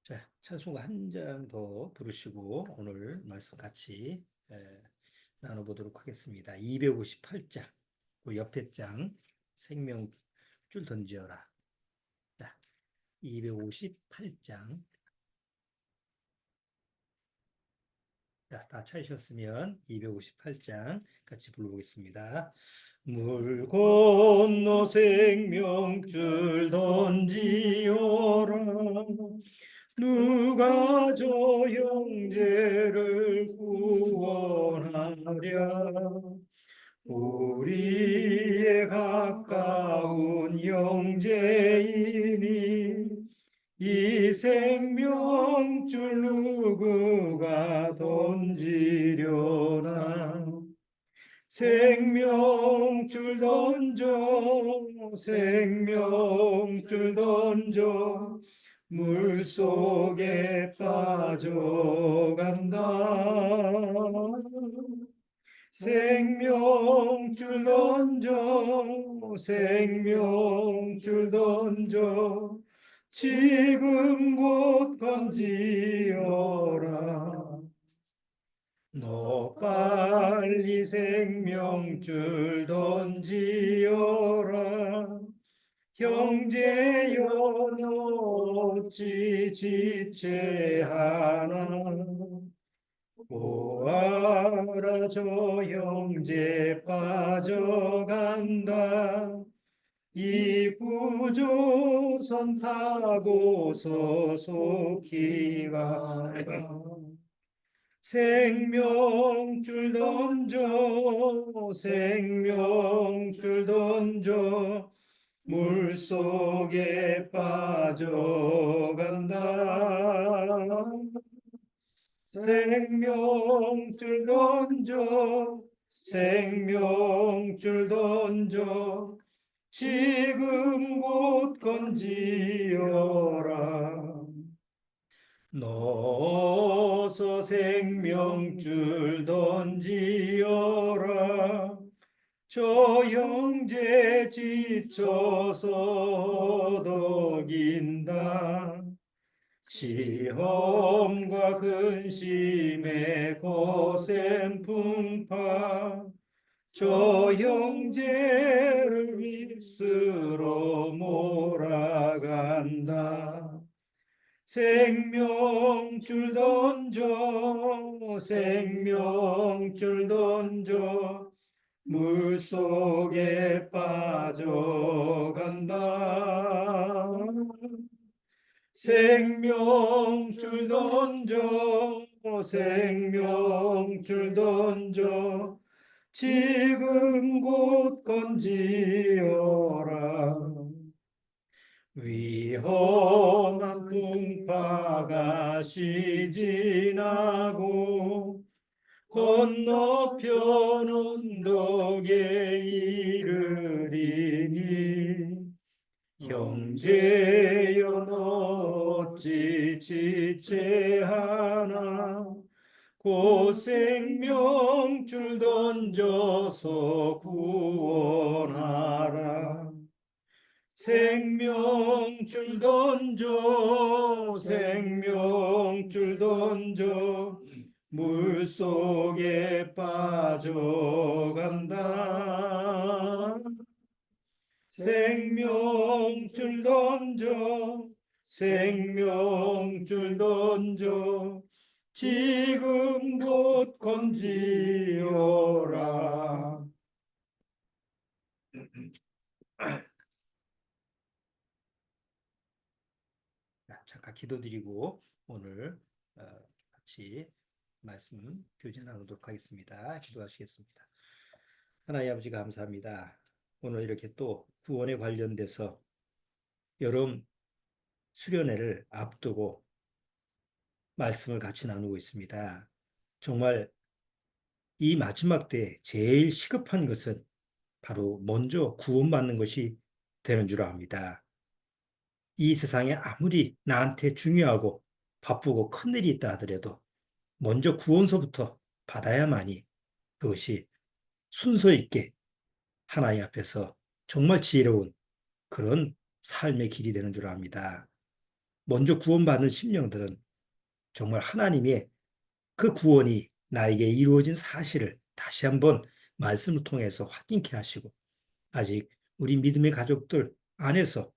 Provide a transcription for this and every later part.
자, 찬송가 한 장 더 부르시고 오늘 말씀 같이 나눠보도록 하겠습니다. 258장, 그 옆에 장 생명줄 던지어라. 자, 258장. 자, 다 찾으셨으면 258장 같이 불러보겠습니다. 물 건너 생명줄 던지어라. 누가 저 형제를 구원하랴. 우리의 가까운 형제이니 이 생명줄 누구가 던지려나. 생명줄 던져, 생명줄 던져, 물속에 빠져간다. 생명줄 던져, 생명줄 던져, 지금 곧 건지어라. 너 빨리 생명줄 던지어라. 형제여 너 어찌 지체하나. 보아라 저 형제 빠져간다. 이 구조선 타고서 속히 가라. 생명줄 던져, 생명줄 던져, 물속에 빠져간다. 생명줄 던져, 생명줄 던져, 지금 곧 건지어라. 넣어서 생명줄 던지어라. 저 형제 지쳐서 덕인다. 시험과 근심에 거센 풍파 저 형제를 휩쓸어 몰아간다. 생명줄 던져, 생명줄 던져, 물속에 빠져간다. 생명줄 던져, 생명줄 던져, 지금 곧 건지어라. 위험한 풍파가 시진하고 건너편 언덕에 이르리니 형제여 너 어찌 지체하나. 곧 생명줄 던져서 구원하라. 생명줄 던져, 생명줄 던져, 물속에 빠져간다. 생명줄 던져, 생명줄 던져, 지금 곧 건지어라. 잠깐 기도드리고 오늘 같이 말씀 교제 나누도록 하겠습니다. 기도하시겠습니다. 하나님 아버지 감사합니다. 오늘 이렇게 또 구원에 관련돼서 여름 수련회를 앞두고 말씀을 같이 나누고 있습니다. 정말 이 마지막 때에 제일 시급한 것은 바로 먼저 구원받는 것이 되는 줄 압니다. 이 세상에 아무리 나한테 중요하고 바쁘고 큰일이 있다 하더라도 먼저 구원서부터 받아야만이 그것이 순서 있게 하나님 앞에서 정말 지혜로운 그런 삶의 길이 되는 줄 압니다. 먼저 구원받은 심령들은 정말 하나님의 그 구원이 나에게 이루어진 사실을 다시 한번 말씀을 통해서 확인케 하시고, 아직 우리 믿음의 가족들 안에서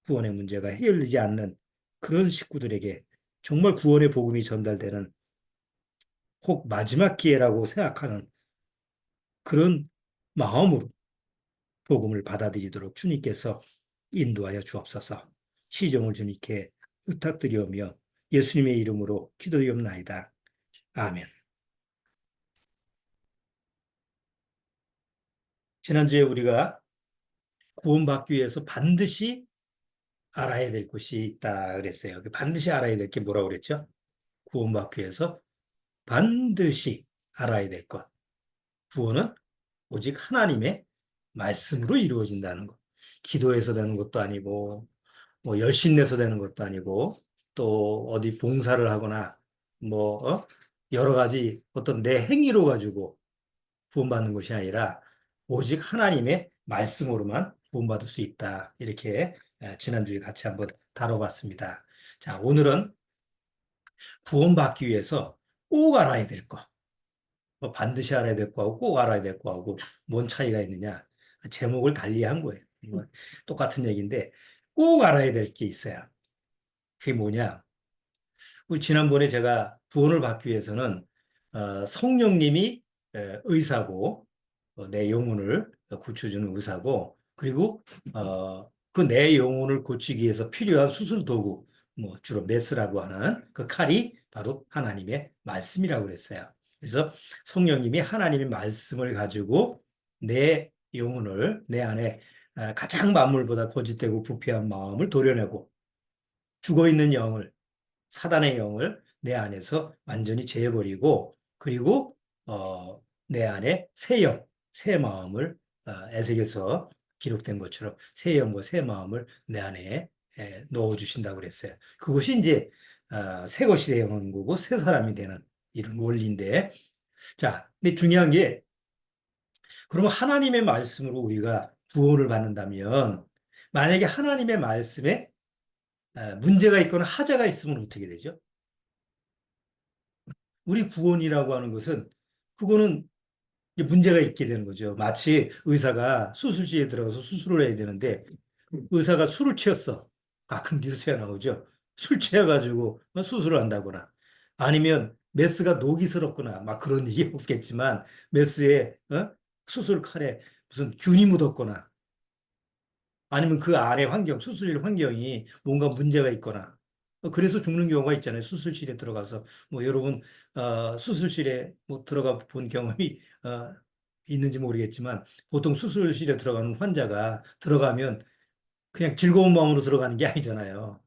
구원의 문제가 해결되지 않는 그런 식구들에게 정말 구원의 복음이 전달되는, 혹 마지막 기회라고 생각하는 그런 마음으로 복음을 받아들이도록 주님께서 인도하여 주옵소서. 시종을 주님께 부탁드리오며 예수님의 이름으로 기도드리옵나이다. 아멘. 지난주에 우리가 구원받기 위해서 반드시 알아야 될 것이 있다 그랬어요. 반드시 알아야 될 게 뭐라고 그랬죠? 구원받기 위해서 반드시 알아야 될 것. 구원은 오직 하나님의 말씀으로 이루어진다는 것. 기도해서 되는 것도 아니고, 뭐 열심 내서 되는 것도 아니고, 또 어디 봉사를 하거나, 뭐 여러 가지 어떤 내 행위로 가지고 구원받는 것이 아니라 오직 하나님의 말씀으로만 구원받을 수 있다. 이렇게 지난주에 같이 한번 다뤄봤습니다. 자, 오늘은 구원받기 위해서 꼭 알아야 될 것. 뭐 반드시 알아야 될 거하고 꼭 알아야 될 거하고 뭔 차이가 있느냐? 제목을 달리한 거예요. 뭐 똑같은 얘기인데 꼭 알아야 될 게 있어요. 그게 뭐냐? 우리 지난번에 제가 구원을 받기 위해서는 성령님이 의사고, 내 영혼을 고쳐주는 의사고, 그리고 그 내 영혼을 고치기 위해서 필요한 수술 도구, 뭐 주로 메스라고 하는 그 칼이 바로 하나님의 말씀이라고 그랬어요. 그래서 성령님이 하나님의 말씀을 가지고 내 영혼을, 내 안에 가장 만물보다 거짓되고 부패한 마음을 도려내고, 죽어있는 영을, 사단의 영을 내 안에서 완전히 제해버리고, 그리고 내 안에 새 영, 새 마음을, 에색에서 기록된 것처럼 새 영과 새 마음을 내 안에 넣어주신다고 그랬어요. 그것이 이제 새 것이 되는 거고 새 사람이 되는 이런 원리인데, 자, 근데 중요한 게, 그러면 하나님의 말씀으로 우리가 구원을 받는다면, 만약에 하나님의 말씀에 문제가 있거나 하자가 있으면 어떻게 되죠? 우리 구원이라고 하는 것은, 그거는 문제가 있게 되는 거죠. 마치 의사가 수술실에 들어가서 수술을 해야 되는데 의사가 술을 취했어. 가끔 뉴스에 나오죠. 술 취해가지고 수술을 한다거나, 아니면 메스가 녹이스럽거나 막 그런 일이 없겠지만 메스에 수술 칼에 무슨 균이 묻었거나, 아니면 그 안에 환경, 수술실 환경이 뭔가 문제가 있거나, 그래서 죽는 경우가 있잖아요. 수술실에 들어가서. 뭐 여러분 수술실에 뭐 들어가 본 경험이 있는지 모르겠지만, 보통 수술실에 들어가는 환자가 들어가면 그냥 즐거운 마음으로 들어가는 게 아니잖아요.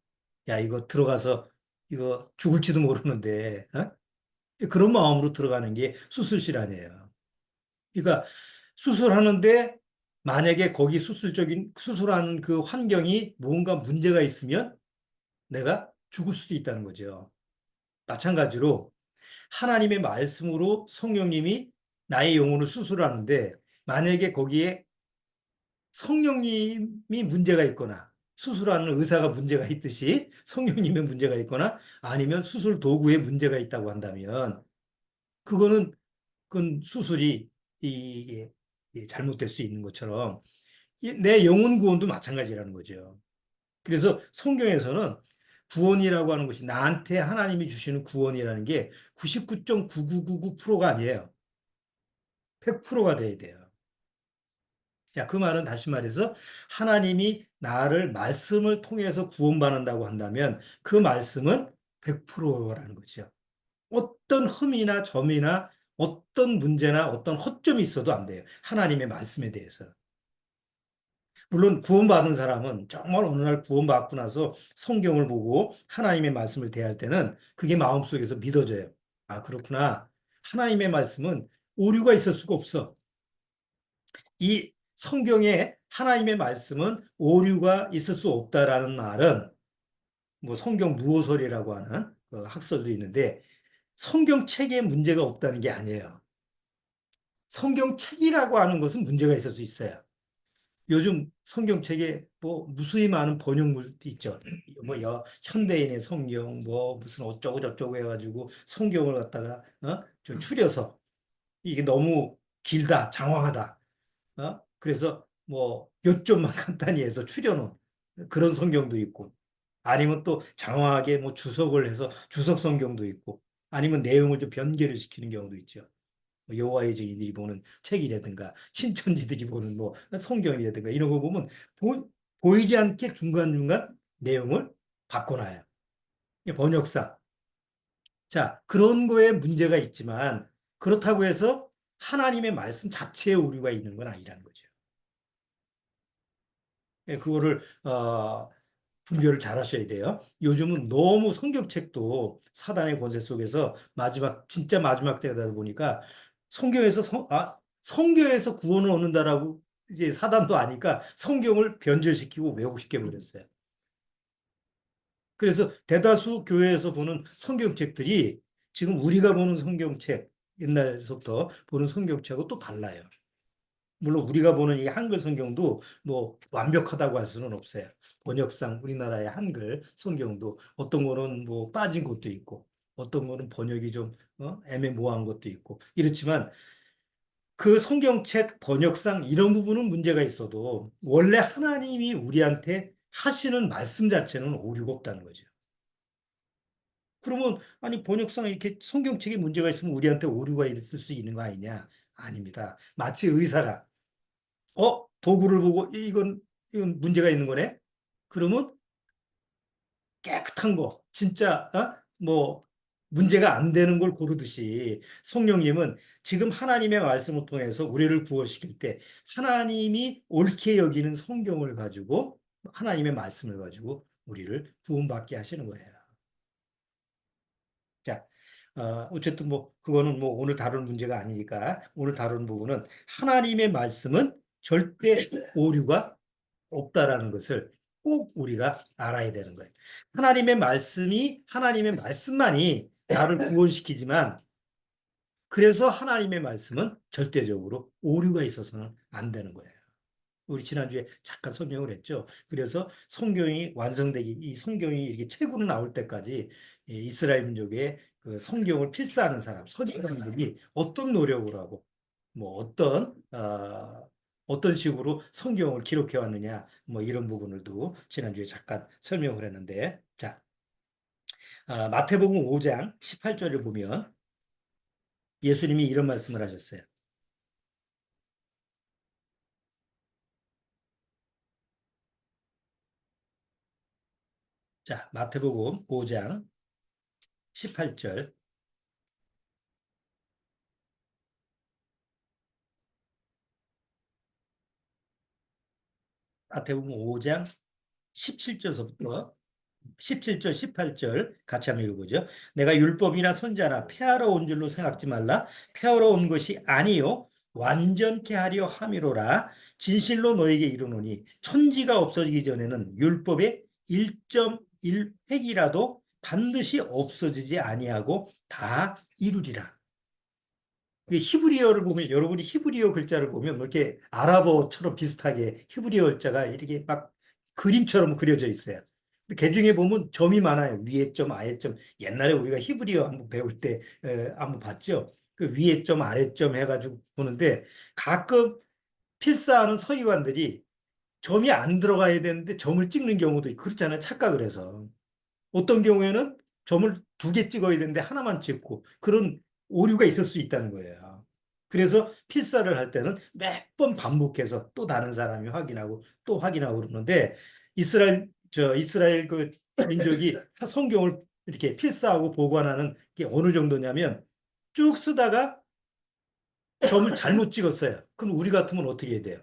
야, 이거 들어가서 이거 죽을지도 모르는데, 그런 마음으로 들어가는 게 수술실 아니에요. 그러니까 수술하는데 만약에 거기 수술하는 그 환경이 뭔가 문제가 있으면 내가 죽을 수도 있다는 거죠. 마찬가지로 하나님의 말씀으로 성령님이 나의 영혼을 수술하는데, 만약에 거기에 성령님이 문제가 있거나 수술하는 의사가 문제가 있듯이 성령님의 문제가 있거나, 아니면 수술 도구에 문제가 있다고 한다면, 그거는 그 수술이 이게 잘못될 수 있는 것처럼 내 영혼 구원도 마찬가지라는 거죠. 그래서 성경에서는 구원이라고 하는 것이, 나한테 하나님이 주시는 구원이라는 게 99.9999%가 아니에요. 100%가 돼야 돼요. 자, 그 말은 다시 말해서 하나님이 나를 말씀을 통해서 구원받는다고 한다면 그 말씀은 100%라는 거죠. 어떤 흠이나 점이나 어떤 문제나 어떤 허점이 있어도 안 돼요. 하나님의 말씀에 대해서. 물론 구원받은 사람은 정말 어느 날 구원받고 나서 성경을 보고 하나님의 말씀을 대할 때는 그게 마음속에서 믿어져요. 아, 그렇구나. 하나님의 말씀은 오류가 있을 수가 없어. 이 성경에 하나님의 말씀은 오류가 있을 수 없다라는 말은, 뭐 성경 무호설이라고 하는 그 학설도 있는데, 성경책에 문제가 없다는 게 아니에요. 성경책이라고 하는 것은 문제가 있을 수 있어요. 요즘 성경책에 뭐 무수히 많은 번역물도 있죠. 뭐 현대인의 성경 뭐 무슨 어쩌고 저쩌고 해가지고 성경을 갖다가 좀 추려서 이게 너무 길다, 장황하다. 그래서 뭐 요점만 간단히 해서 추려놓은 그런 성경도 있고 아니면 또 장황하게 뭐 주석을 해서 주석 성경도 있고 아니면 내용을 좀 변개를 시키는 경우도 있죠. 뭐 여호와의 증인들이 보는 책이라든가 신천지들이 보는 뭐 성경이라든가 이런 거 보면 보이지 않게 중간중간 내용을 바꿔놔요. 번역상. 자, 그런 거에 문제가 있지만 그렇다고 해서 하나님의 말씀 자체에 오류가 있는 건 아니라는 거죠. 그거를 분별을 잘 하셔야 돼요. 요즘은 너무 성경책도 사단의 권세 속에서 마지막 진짜 마지막 때다 보니까 성경에서 성경에서 구원을 얻는다라고 이제 사단도 아니까 성경을 변절시키고 왜곡시켜 버렸어요. 그래서 대다수 교회에서 보는 성경책들이 지금 우리가 보는 성경책 옛날서부터 보는 성경책하고 또 달라요. 물론 우리가 보는 이 한글 성경도 뭐 완벽하다고 할 수는 없어요. 번역상 우리나라의 한글 성경도 어떤 거는 뭐 빠진 것도 있고 어떤 거는 번역이 좀 애매모호한 것도 있고 이렇지만 그 성경책 번역상 이런 부분은 문제가 있어도 원래 하나님이 우리한테 하시는 말씀 자체는 오류가 없다는 거죠. 그러면 아니 번역상 이렇게 성경책에 문제가 있으면 우리한테 오류가 있을 수 있는 거 아니냐? 아닙니다. 마치 의사가 도구를 보고 이건 문제가 있는 거네. 그러면 깨끗한 거, 진짜 뭐 문제가 안 되는 걸 고르듯이 성령님은 지금 하나님의 말씀을 통해서 우리를 구원시킬 때 하나님이 옳게 여기는 성경을 가지고 하나님의 말씀을 가지고 우리를 구원받게 하시는 거예요. 자, 어쨌든 뭐 그거는 뭐 오늘 다룰 문제가 아니니까 오늘 다루는 부분은 하나님의 말씀은 절대 오류가 없다라는 것을 꼭 우리가 알아야 되는 거예요. 하나님의 말씀만이 나를 구원시키지만 그래서 하나님의 말씀은 절대적으로 오류가 있어서는 안 되는 거예요. 우리 지난주에 잠깐 설명을 했죠. 그래서 성경이 완성되기, 이 성경이 이렇게 책으로 나올 때까지 이 이스라엘 민족의 그 성경을 필사하는 사람, 서기관들이 어떤 노력을 하고, 뭐 어떤 식으로 성경을 기록해 왔느냐, 뭐 이런 부분을도 지난주에 잠깐 설명을 했는데, 자, 마태복음 5장 18절을 보면 예수님이 이런 말씀을 하셨어요. 자, 마태복음 5장 18절. 마태복음 5장 17절서부터 17절, 18절 같이 한번 읽어보죠. 내가 율법이나 선자나 폐하러 온 줄로 생각지 말라. 폐하러 온 것이 아니요 완전케 하려 함이로라. 진실로 너에게 이르노니 천지가 없어지기 전에는 율법의 1.1획이라도 반드시 없어지지 아니하고 다 이루리라. 히브리어를 보면 여러분이 히브리어 글자를 보면 뭐 이렇게 아랍어처럼 비슷하게 히브리어 글자가 이렇게 막 그림처럼 그려져 있어요. 그 중에 보면 점이 많아요. 위에 점, 아래 점. 옛날에 우리가 히브리어 한번 배울 때 한번 봤죠. 그 위에 점, 아래 점 해가지고 보는데 가끔 필사하는 서기관들이 점이 안 들어가야 되는데 점을 찍는 경우도 있고 그렇잖아요. 착각을 해서. 어떤 경우에는 점을 두 개 찍어야 되는데 하나만 찍고 그런 오류가 있을 수 있다는 거예요. 그래서 필사를 할 때는 몇 번 반복해서 또 다른 사람이 확인하고 또 확인하고 그러는데 이스라엘 그 민족이 성경을 이렇게 필사하고 보관하는 게 어느 정도냐면 쭉 쓰다가 점을 잘못 찍었어요. 그럼 우리 같으면 어떻게 해야 돼요?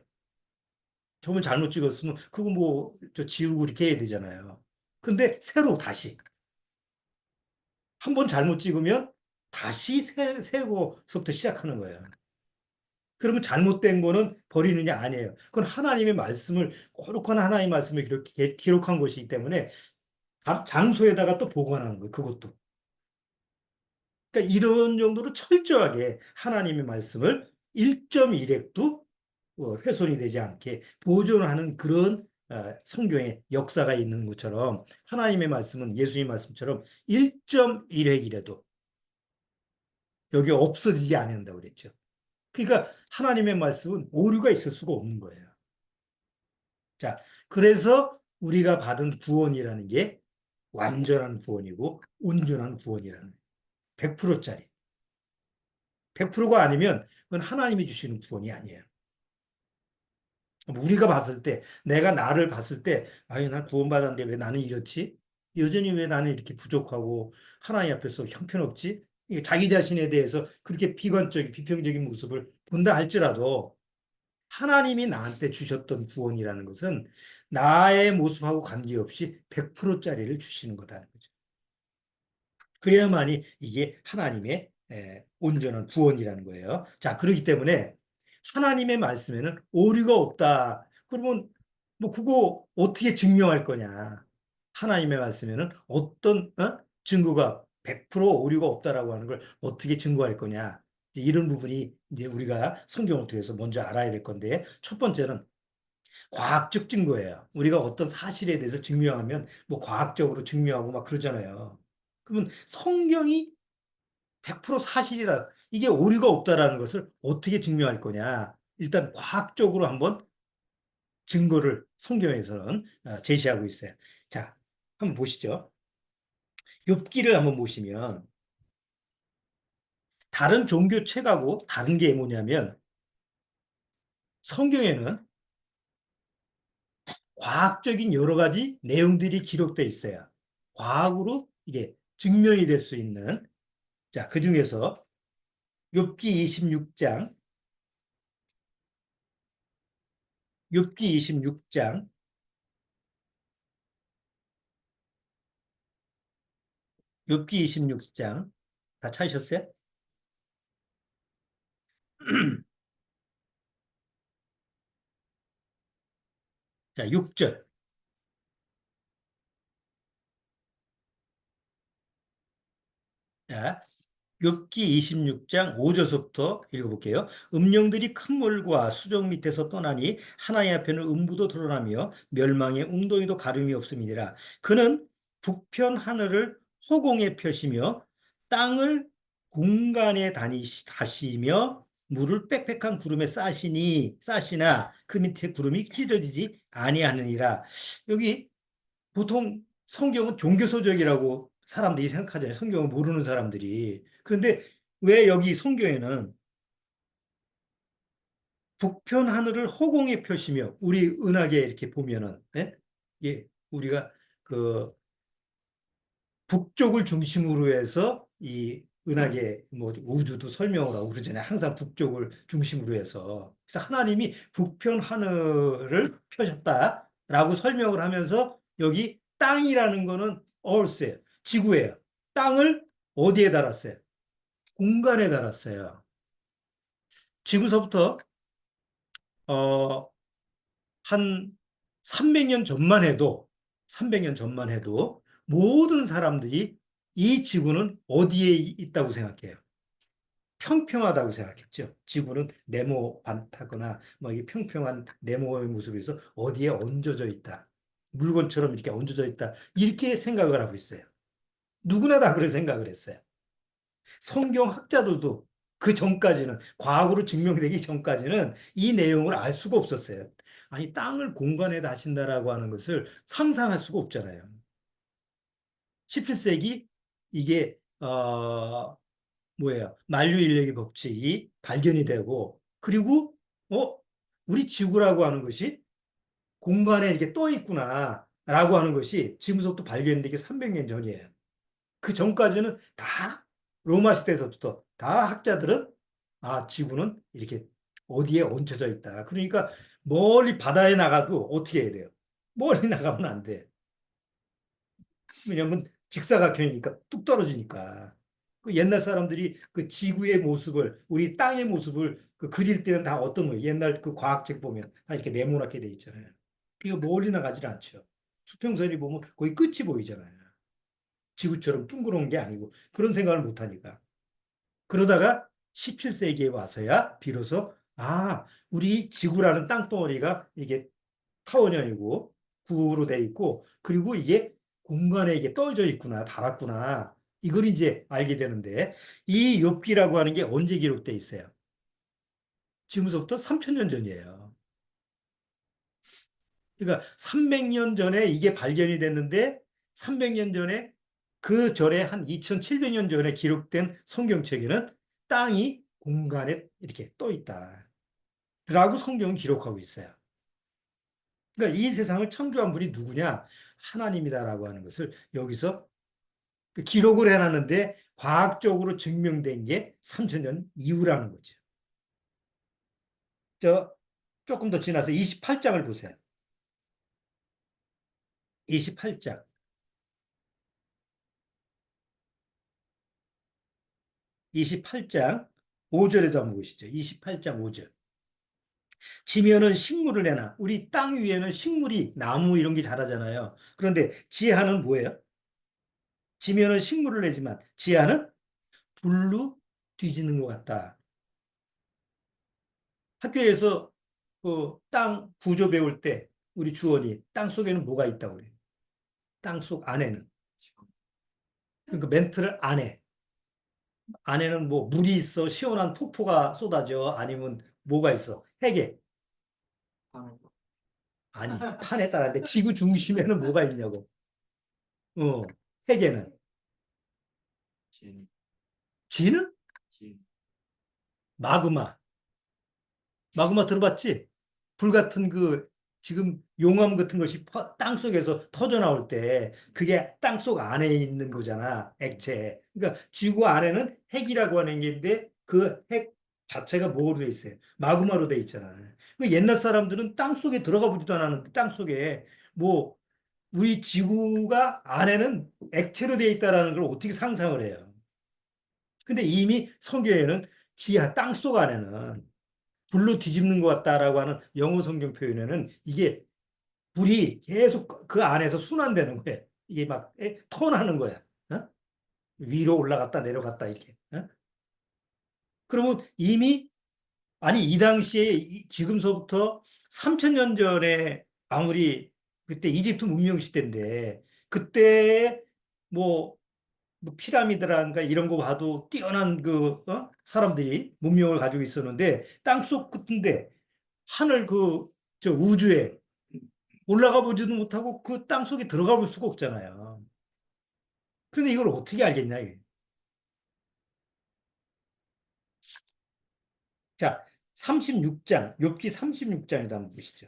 점을 잘못 찍었으면 그거 뭐 저 지우고 이렇게 해야 되잖아요. 근데 새로 다시 한 번 잘못 찍으면 다시 새고서부터 시작하는 거예요. 그러면 잘못된 거는 버리느냐 아니에요. 그건 하나님의 말씀을 거룩한 하나님의 말씀을 기록한 것이기 때문에 장소에다가 또 보관하는 거예요. 그것도. 그러니까 이런 정도로 철저하게 하나님의 말씀을 1.1획도 훼손이 되지 않게 보존하는 그런 성경의 역사가 있는 것처럼 하나님의 말씀은 예수님 말씀처럼 1.1획이라도 여기 없어지지 않는다고 그랬죠. 그러니까 하나님의 말씀은 오류가 있을 수가 없는 거예요. 자, 그래서 우리가 받은 구원이라는 게 완전한 구원이고 온전한 구원이라는 100%짜리. 100%가 아니면 그건 하나님이 주시는 구원이 아니에요. 우리가 봤을 때, 내가 나를 봤을 때, 아유, 나 구원받았는데 왜 나는 이렇지? 여전히 왜 나는 이렇게 부족하고 하나님 앞에서 형편없지? 이게 자기 자신에 대해서 그렇게 비관적인, 비평적인 모습을 본다 할지라도 하나님이 나한테 주셨던 구원이라는 것은 나의 모습하고 관계없이 100%짜리를 주시는 거다는 거죠. 그래야만이 이게 하나님의 온전한 구원이라는 거예요. 자, 그렇기 때문에 하나님의 말씀에는 오류가 없다. 그러면 뭐 그거 어떻게 증명할 거냐? 하나님의 말씀에는 어떤 증거가 100% 오류가 없다라고 하는 걸 어떻게 증거할 거냐? 이런 부분이 이제 우리가 성경을 통해서 먼저 알아야 될 건데 첫 번째는 과학적 증거예요. 우리가 어떤 사실에 대해서 증명하면 뭐 과학적으로 증명하고 막 그러잖아요. 그러면 성경이 100% 사실이다. 이게 오류가 없다라는 것을 어떻게 증명할 거냐? 일단 과학적으로 한번 증거를 성경에서는 제시하고 있어요. 자, 한번 보시죠. 욥기를 한번 보시면 다른 종교 책하고 다른 게 뭐냐면 성경에는 과학적인 여러 가지 내용들이 기록되어 있어요. 과학으로 이게 증명이 될 수 있는 자, 그 중에서 욥기 26장 욥기 26장 욥기 26장 다 찾으셨어요? 자, 6절. 자, 욥기 26장 5절서부터 읽어볼게요. 음령들이 큰 물과 수정 밑에서 떠나니 하나님 앞에는 음부도 드러나며 멸망의 웅덩이도 가름이 없음이니라. 그는 북편 하늘을 허공에 펴시며 땅을 공간에 다시며 물을 빽빽한 구름에 싸시나 그 밑에 구름이 찢어지지 아니하느니라. 여기 보통 성경은 종교서적이라고 사람들이 생각하잖아요. 성경을 모르는 사람들이. 그런데 왜 여기 성경에는 북편 하늘을 허공에 펴시며 우리 은하계 이렇게 보면은 예? 예, 우리가 그 북쪽을 중심으로 해서 이 은하계 뭐 우주도 설명을 하고 그러잖아요. 항상 북쪽을 중심으로 해서. 그래서 하나님이 북편 하늘을 펴셨다라고 설명을 하면서 여기 땅이라는 거는 얼스예요. 지구예요. 땅을 어디에 달았어요? 공간에 달았어요. 지구서부터 어, 한 300년 전만 해도 300년 전만 해도 모든 사람들이 이 지구는 어디에 있다고 생각해요? 평평하다고 생각했죠. 지구는 네모반타거나 뭐 이 평평한 네모의 모습에서 어디에 얹어져 있다. 물건처럼 이렇게 얹어져 있다. 이렇게 생각을 하고 있어요. 누구나 다 그런 생각을 했어요. 성경학자들도 그 전까지는 과학으로 증명되기 전까지는 이 내용을 알 수가 없었어요. 아니 땅을 공간에 다신다라고 하는 것을 상상할 수가 없잖아요. 17세기 이게 뭐예요? 만류인력의 법칙이 발견이 되고 그리고 어 우리 지구라고 하는 것이 공간에 이렇게 떠 있구나라고 하는 것이 지구속도 발견되기 300년 전이에요. 그 전까지는 다 로마 시대에서부터 다 학자들은 지구는 이렇게 어디에 얹혀져 있다. 그러니까 멀리 바다에 나가도 어떻게 해야 돼요? 멀리 나가면 안 돼. 왜냐면 직사각형이니까 뚝 떨어지니까. 그 옛날 사람들이 그 지구의 모습을 우리 땅의 모습을 그 그릴 때는 다 어떤 거예요? 옛날 그 과학책 보면 다 이렇게 네모나게 돼 있잖아요. 이거 멀리 나가질 않죠. 수평선이 보면 거의 끝이 보이잖아요. 지구처럼 둥그런 게 아니고 그런 생각을 못 하니까. 그러다가 17세기에 와서야 비로소 우리 지구라는 땅덩어리가 이게 타원형이고 구로 돼 있고 그리고 이게 공간에 이게 떠져 있구나, 달았구나. 이걸 이제 알게 되는데 이 욥기라고 하는 게 언제 기록돼 있어요? 지금부터 3천년 전이에요. 그러니까 300년 전에 이게 발견이 됐는데 300년 전에 그 전에 한 2700년 전에 기록된 성경책에는 땅이 공간에 이렇게 떠 있다. 라고 성경은 기록하고 있어요. 그러니까 이 세상을 창조한 분이 누구냐? 하나님이다라고 하는 것을 여기서 그 기록을 해놨는데 과학적으로 증명된 게 3000년 이후라는 거죠. 저 조금 더 지나서 28장을 보세요. 28장. 28장 5절에도 한번 보시죠. 28장 5절. 지면은 식물을 내나. 우리 땅 위에는 식물이 나무 이런 게 자라잖아요. 그런데 지하는 뭐예요? 지면은 식물을 내지만 지하는 불로 뒤지는 것 같다. 학교에서 그 땅 구조 배울 때 우리 주원이 땅 속에는 뭐가 있다고 그래요? 땅 속 안에는. 그러니까 멘트를 안 해. 안에는 뭐 물이 있어, 시원한 폭포가 쏟아져, 아니면 뭐가 있어? 핵에. 아니, 판에 따라는데 지구 중심에는 뭐가 있냐고. 어, 핵에는. 지는? 마그마. 마그마 들어봤지? 불 같은 그 지금 용암 같은 것이 땅 속에서 터져 나올 때 그게 땅 속 안에 있는 거잖아. 액체. 그러니까 지구 안에는 핵이라고 하는 게 있는데 그 핵 자체가 뭐로 돼 있어요? 마그마로 돼 있잖아. 그 옛날 사람들은 땅 속에 들어가 보지도 않았는데 땅 속에 뭐 우리 지구가 안에는 액체로 돼 있다라는 걸 어떻게 상상을 해요? 근데 이미 성경에는 지하 땅 속 안에는 불로 뒤집는 것 같다라고 하는 영어 성경 표현에는 이게 불이 계속 그 안에서 순환되는 거예요. 이게 막 턴하는 거야. 어? 위로 올라갔다 내려갔다 이렇게. 어? 그러면 이미 아니 이 당시에 지금서부터 3000년 전에 아무리 그때 이집트 문명 시대인데 그때 뭐, 뭐 피라미드라든가 이런 거 봐도 뛰어난 그 사람들이 문명을 가지고 있었는데 땅속 끝인데 하늘 그 저 우주에 올라가 보지도 못하고 그 땅 속에 들어가 볼 수가 없잖아요. 그런데 이걸 어떻게 알겠냐, 이게. 자, 36장, 욥기 36장에다 한번 보시죠.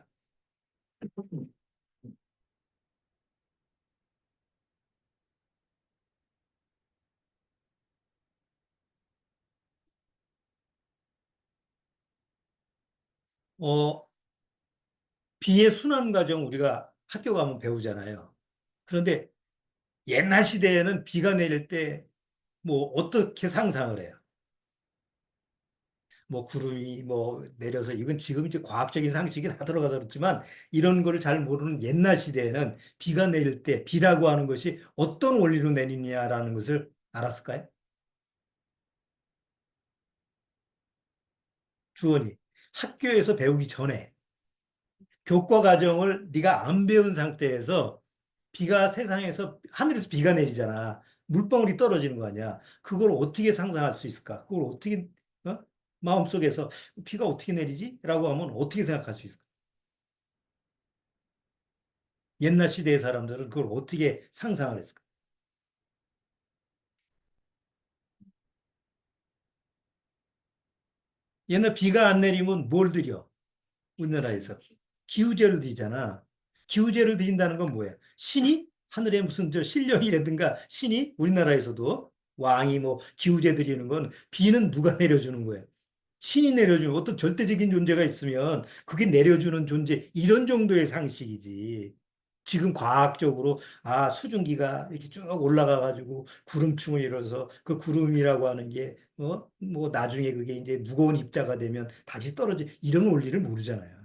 어, 비의 순환 과정 우리가 학교 가면 배우잖아요. 그런데 옛날 시대에는 비가 내릴 때 뭐 어떻게 상상을 해요? 뭐 구름이 뭐 내려서 이건 지금 이제 과학적인 상식이 다 들어가서 그렇지만 이런 거를 잘 모르는 옛날 시대에는 비가 내릴 때 비라고 하는 것이 어떤 원리로 내리냐라는 것을 알았을까요? 주원이 학교에서 배우기 전에 교과 과정을 네가 안 배운 상태에서 비가 세상에서 하늘에서 비가 내리잖아. 물방울이 떨어지는 거 아니야. 그걸 어떻게 상상할 수 있을까? 그걸 어떻게 어? 마음속에서 비가 어떻게 내리지? 라고 하면 어떻게 생각할 수 있을까? 옛날 시대의 사람들은 그걸 어떻게 상상을 했을까? 옛날 비가 안 내리면 뭘 드려? 우리나라에서 기우제를 드리잖아. 기우제를 드린다는 건 뭐야? 신이 하늘에 무슨 저 신령이라든가 신이 우리나라에서도 왕이 뭐 기우제 드리는 건 비는 누가 내려주는 거야? 신이 내려주는 어떤 절대적인 존재가 있으면 그게 내려주는 존재 이런 정도의 상식이지. 지금 과학적으로 수증기가 이렇게 쭉 올라가 가지고 구름층을 이뤄서 그 구름이라고 하는 게 뭐 나중에 그게 이제 무거운 입자가 되면 다시 떨어지 이런 원리를 모르잖아요.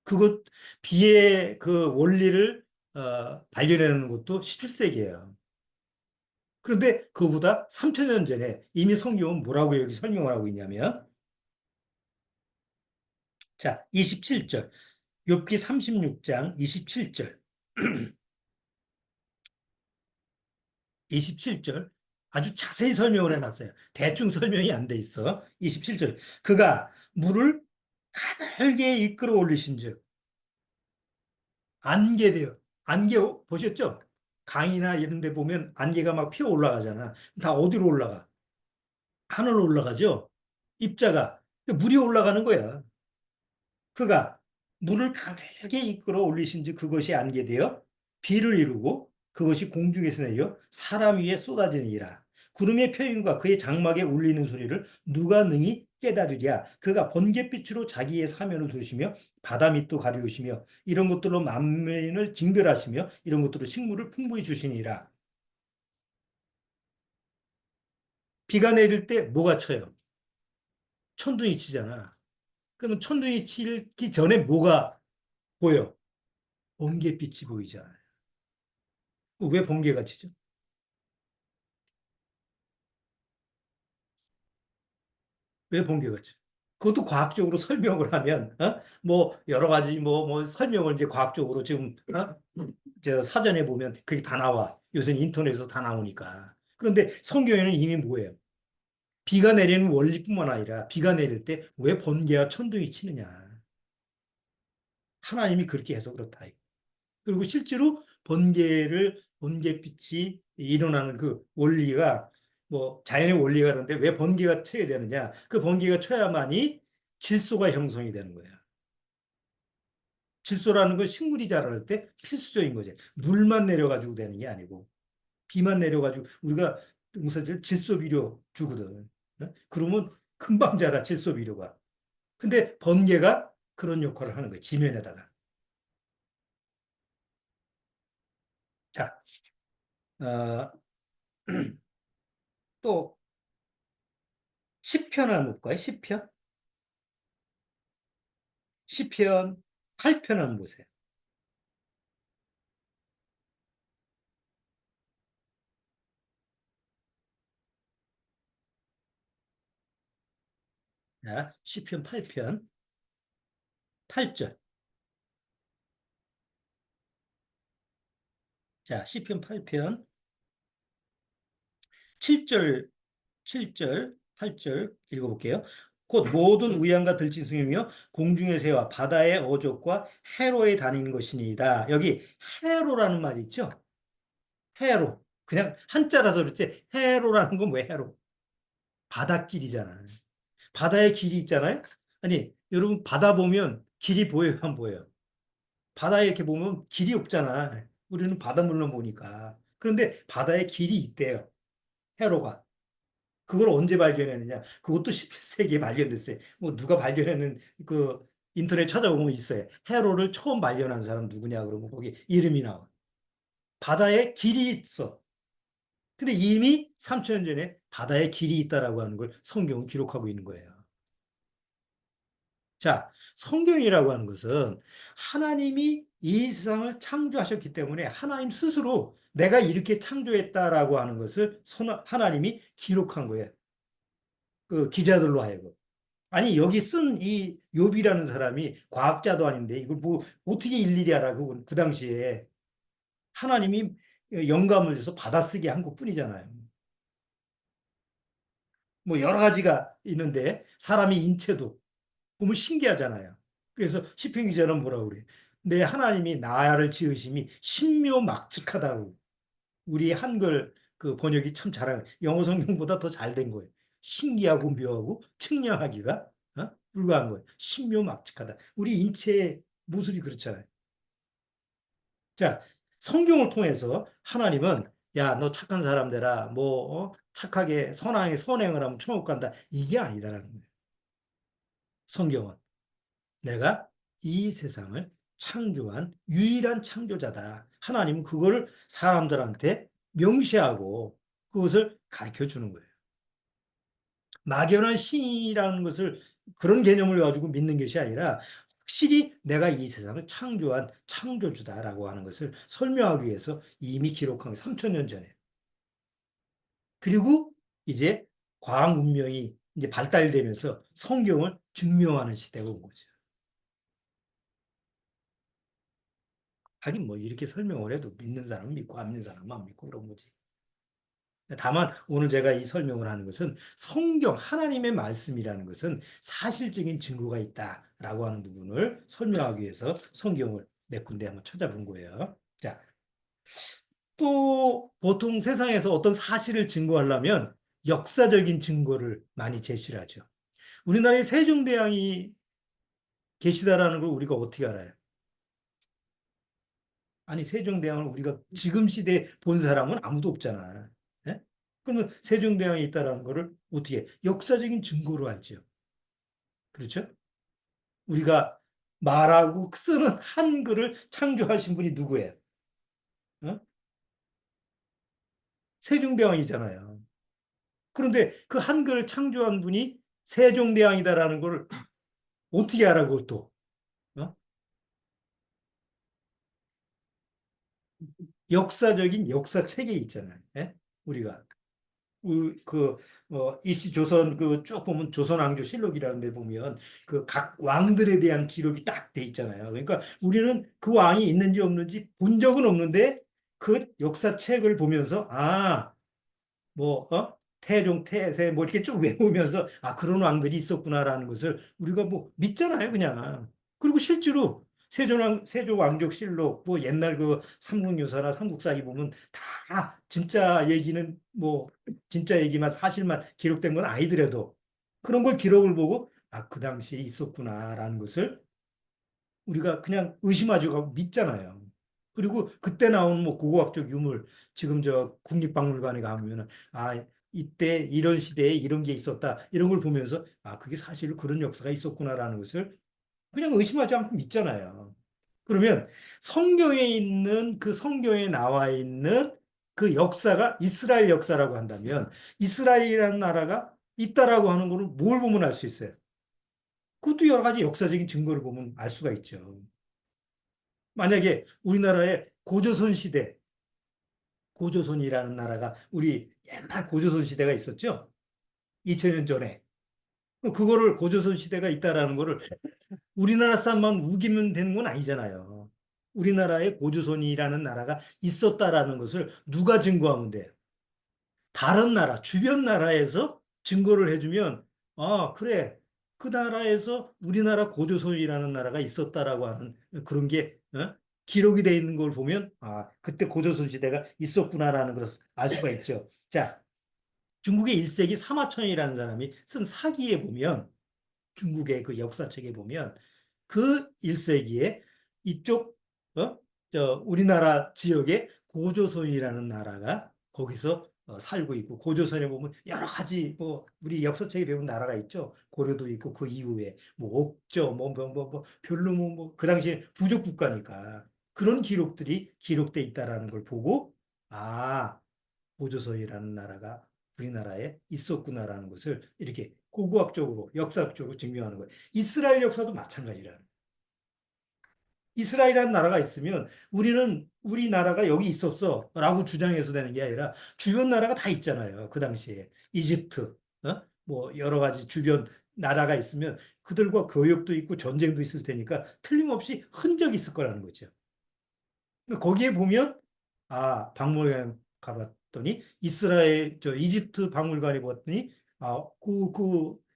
그것 비의 그 원리를 발견해내는 것도 17세기예요. 그런데 그보다 3000년 전에 이미 성경은 뭐라고 여기 설명을 하고 있냐면 자, 27절. 욥기 36장 27절. 27절. 아주 자세히 설명을 해놨어요. 대충 설명이 안 돼 있어. 27절. 그가 물을 가늘게 이끌어 올리신즉 안개돼요. 안개 보셨죠? 강이나 이런 데 보면 안개가 막 피어 올라가잖아. 다 어디로 올라가? 하늘로 올라가죠? 입자가. 물이 올라가는 거야. 그가 물을 가늘게 이끌어 올리신지 그것이 안개되어 비를 이루고 그것이 공중에서 내려 사람 위에 쏟아지니라. 구름의 표현과 그의 장막에 울리는 소리를 누가 능히 깨달으랴. 그가 번갯빛으로 자기의 사면을 두시며 바다 밑도 가리우시며 이런 것들로 만민을 징별하시며 이런 것들로 식물을 풍부히 주시니라. 비가 내릴 때 뭐가 쳐요? 천둥이 치잖아. 그러면 천둥이 치기 전에 뭐가 보여? 번갯빛이 보이잖아요. 왜 번개가 치죠? 왜 번개가 치? 그것도 과학적으로 설명을 하면 뭐 여러 가지 뭐 설명을 이제 과학적으로 지금 저 사전에 보면 그게 다 나와. 요새는 인터넷에서 다 나오니까. 그런데 성경에는 이미 뭐예요? 비가 내리는 원리뿐만 아니라 비가 내릴 때 왜 번개와 천둥이 치느냐. 하나님이 그렇게 해서 그렇다. 그리고 실제로 번개빛이 일어나는 그 원리가 뭐 자연의 원리가 그런데 왜 번개가 쳐야 되느냐? 그 번개가 쳐야만이 질소가 형성이 되는 거야. 질소라는 건 식물이 자랄 때 필수적인 거지. 물만 내려가지고 되는 게 아니고 비만 내려가지고 우리가 무슨 질소 비료 주거든. 그러면 금방 자라 질소 비료가. 근데 번개가 그런 역할을 하는 거야. 지면에다가. 자, 어, 또 시편 한번 볼까요? 시편? 시편 8편 한번 보세요. 자, 시편 8편 8절. 자, 시편 8편 7절, 7절, 8절 읽어볼게요. 곧 모든 우양과 들짐승이며 공중의 새와 바다의 어족과 해로에 다니는 것이니이다. 여기 해로라는 말이 있죠? 해로. 그냥 한자라서 그렇지 해로라는 건 왜 해로? 바닷길이잖아요. 바다에 길이 있잖아요. 아니, 여러분 바다 보면 길이 보여요, 안 보여요? 바다에 이렇게 보면 길이 없잖아. 우리는 바닷물로 보니까. 그런데 바다에 길이 있대요. 해로가. 그걸 언제 발견했느냐? 그것도 17세기에 발견됐어요. 뭐 누가 발견했는 그 인터넷 찾아보면 있어요. 해로를 처음 발견한 사람 누구냐 그러면 거기 이름이 나와. 바다에 길이 있어. 근데 이미 3천 년 전에 바다에 길이 있다라고 하는 걸 성경은 기록하고 있는 거예요. 자, 성경이라고 하는 것은 하나님이 이 세상을 창조하셨기 때문에 하나님 스스로 내가 이렇게 창조했다라고 하는 것을 하나님이 기록한 거예요. 그 기자들로 하여금. 아니, 여기 쓴 이 욥이라는 사람이 과학자도 아닌데 이걸 뭐 어떻게 일일이 알아? 그 당시에 하나님이 영감을 줘서 받아쓰게 한 것뿐이잖아요. 뭐 여러 가지가 있는데 사람의 인체도 보면 신기하잖아요. 그래서 시편 기자는 뭐라고 그래? 내 하나님이 나를 지으심이 신묘막측하다고. 우리 한글 그 번역이 참 잘하는 영어 성경보다 더 잘 된 거예요. 신기하고 묘하고 측량하기가 불가한 거예요. 신묘막측하다. 우리 인체의 모습이 그렇잖아요. 자, 성경을 통해서 하나님은 야, 너 착한 사람 되라. 뭐 착하게 선하게 선행을 하면 천국 간다. 이게 아니다라는 거예요. 성경은. 내가 이 세상을 창조한 유일한 창조자다. 하나님은 그거를 사람들한테 명시하고 그것을 가르쳐 주는 거예요. 막연한 신이라는 것을 그런 개념을 가지고 믿는 것이 아니라 확실히 내가 이 세상을 창조한 창조주다라고 하는 것을 설명하기 위해서 이미 기록한 게 3천 년 전에. 그리고 이제 과학 문명이 이제 발달되면서 성경을 증명하는 시대가 온 거죠. 하긴 뭐 이렇게 설명을 해도 믿는 사람은 믿고 안 믿는 사람은 안 믿고 그런 거지. 다만 오늘 제가 이 설명을 하는 것은 성경, 하나님의 말씀이라는 것은 사실적인 증거가 있다라고 하는 부분을 설명하기 위해서 성경을 몇 군데 한번 찾아본 거예요. 자, 또 보통 세상에서 어떤 사실을 증거하려면 역사적인 증거를 많이 제시를 하죠. 우리나라에 세종대왕이 계시다라는 걸 우리가 어떻게 알아요? 아니, 세종대왕을 우리가 지금 시대에 본 사람은 아무도 없잖아. 예? 그러면 세종대왕이 있다라는 거를 어떻게 역사적인 증거로 알죠. 그렇죠? 우리가 말하고 쓰는 한글을 창조하신 분이 누구예요? 어? 세종대왕이잖아요. 그런데 그 한글을 창조한 분이 세종대왕이다라는 걸 어떻게 알아, 그것도? 어? 역사적인 역사책에 있잖아요. 예? 우리가. 일시 조선 그 쭉 보면 조선왕조실록이라는 데 보면 그 각 왕들에 대한 기록이 딱 돼 있잖아요. 그러니까 우리는 그 왕이 있는지 없는지 본 적은 없는데 그 역사책을 보면서 태종, 태세 뭐 이렇게 쭉 외우면서 그런 왕들이 있었구나라는 것을 우리가 뭐 믿잖아요, 그냥. 그리고 실제로 세종왕족실록 뭐 옛날 그 삼국유사나 삼국사기 보면 다 진짜 얘기는 뭐 진짜 얘기만 사실만 기록된 건 아니더라도 그런 걸 기록을 보고 그 당시에 있었구나라는 것을 우리가 그냥 의심하지 고 믿잖아요. 그리고 그때 나온 뭐 고고학적 유물 지금 저 국립박물관에 가면은 이때 이런 시대에 이런 게 있었다 이런 걸 보면서 그게 사실 그런 역사가 있었구나라는 것을 그냥 의심하지 않고 믿잖아요. 그러면 성경에 있는 그 성경에 나와 있는 그 역사가 이스라엘 역사라고 한다면 이스라엘이라는 나라가 있다라고 하는 거를 뭘 보면 알 수 있어요? 그것도 여러 가지 역사적인 증거를 보면 알 수가 있죠. 만약에 우리나라의 고조선 시대, 고조선이라는 나라가 우리 옛날 고조선 시대가 있었죠? 2000년 전에. 그거를 고조선 시대가 있다라는 거를 우리나라 사람만 우기면 되는 건 아니잖아요. 우리나라에 고조선이라는 나라가 있었다라는 것을 누가 증거하면 돼요? 다른 나라, 주변 나라에서 증거를 해주면, 그래. 그 나라에서 우리나라 고조선이라는 나라가 있었다라고 하는 그런 게, 기록이 돼 있는 걸 보면, 그때 고조선 시대가 있었구나라는 것을 알 수가 있죠. 자, 중국의 1세기 사마천이라는 사람이 쓴 사기에 보면, 중국의 그 역사책에 보면, 그 1세기에 이쪽, 우리나라 지역에 고조선이라는 나라가 거기서 살고 있고, 고조선에 보면 여러 가지, 뭐, 우리 역사책에 배운 나라가 있죠. 고려도 있고, 그 이후에, 뭐, 옥저, 별로 그 당시에 부족 국가니까. 그런 기록들이 기록돼 있다라는 걸 보고, 고조선이라는 나라가 우리나라에 있었구나라는 것을 이렇게 고고학적으로, 역사학적으로 증명하는 거예요. 이스라엘 역사도 마찬가지라는 거예요. 이스라엘이라는 나라가 있으면 우리는 우리나라가 여기 있었어 라고 주장해서 되는 게 아니라 주변 나라가 다 있잖아요. 그 당시에 이집트, 뭐 여러 가지 주변 나라가 있으면 그들과 교역도 있고 전쟁도 있을 테니까 틀림없이 흔적이 있을 거라는 거죠. 거기에 보면 박물관 가봤더니 이스라엘 저 이집트 박물관에 봤더니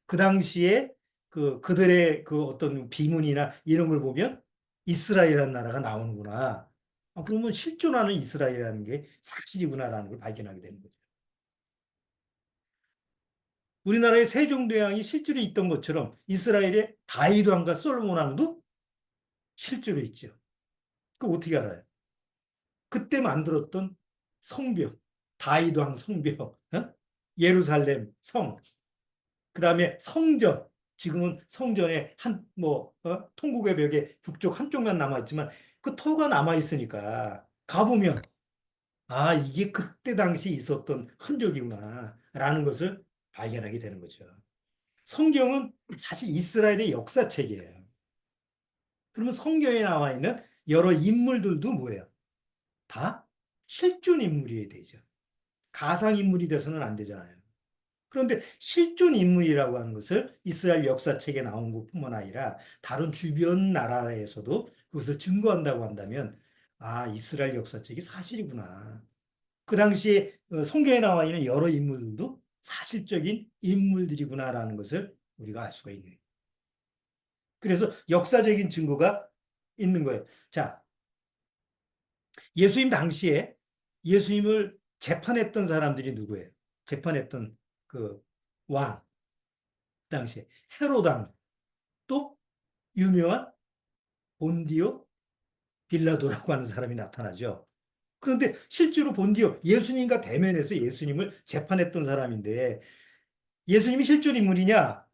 그 당시에 그들의 그 어떤 비문이나 이런 걸 보면 이스라엘이라는 나라가 나오는구나. 그러면 실존하는 이스라엘이라는 게 사실이구나라는 걸 발견하게 되는 거죠. 우리나라의 세종대왕이 실제로 있던 것처럼 이스라엘의 다윗 왕과 솔로몬 왕도 실제로 있죠. 그 어떻게 알아요? 그때 만들었던 성벽, 다이도항 성벽, 예루살렘 성, 그 다음에 성전, 지금은 성전에 통곡의 벽에 북쪽 한쪽만 남아있지만 그 터가 남아있으니까 가보면 이게 그때 당시 있었던 흔적이구나 라는 것을 발견하게 되는 거죠. 성경은 사실 이스라엘의 역사책이에요. 그러면 성경에 나와 있는 여러 인물들도 뭐예요? 다 실존 인물이어야 되죠. 가상 인물이 돼서는 안 되잖아요. 그런데 실존 인물이라고 하는 것을 이스라엘 역사책에 나온 것뿐만 아니라 다른 주변 나라에서도 그것을 증거한다고 한다면 아, 이스라엘 역사책이 사실이구나. 그 당시에 성경에 나와 있는 여러 인물들도 사실적인 인물들이구나라는 것을 우리가 알 수가 있는 거예요. 그래서 역사적인 증거가 있는 거예요. 자, 예수님 당시에 예수님을 재판했던 사람들이 누구예요? 재판했던 그 왕, 그 당시에 헤로당 또 유명한 본디오 빌라도라고 하는 사람이 나타나죠. 그런데 실제로 본디오 예수님과 대면해서 예수님을 재판했던 사람인데 예수님이 실존 인물이냐?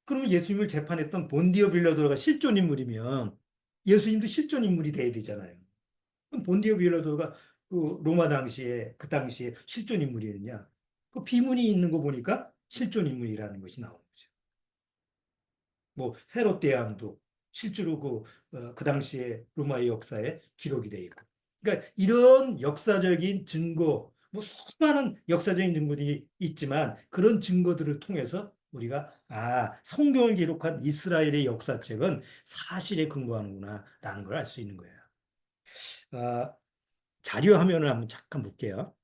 그러면 예수님을 재판했던 본디오 빌라도가 실존 인물이면 예수님도 실존 인물이 돼야 되잖아요. 그럼 본디오 빌라도가 그 로마 당시에 그 당시에 실존 인물이었냐? 그 비문이 있는 거 보니까 실존 인물이라는 것이 나오는 거죠. 뭐 헤롯 대왕도 실제로 그 당시에 로마의 역사에 기록이 돼 있고. 그러니까 이런 역사적인 증거, 뭐 수많은 역사적인 증거들이 있지만 그런 증거들을 통해서 우리가 성경을 기록한 이스라엘의 역사책은 사실에 근거하는구나라는 걸 알 수 있는 거예요. 아, 자료 화면을 한번 잠깐 볼게요.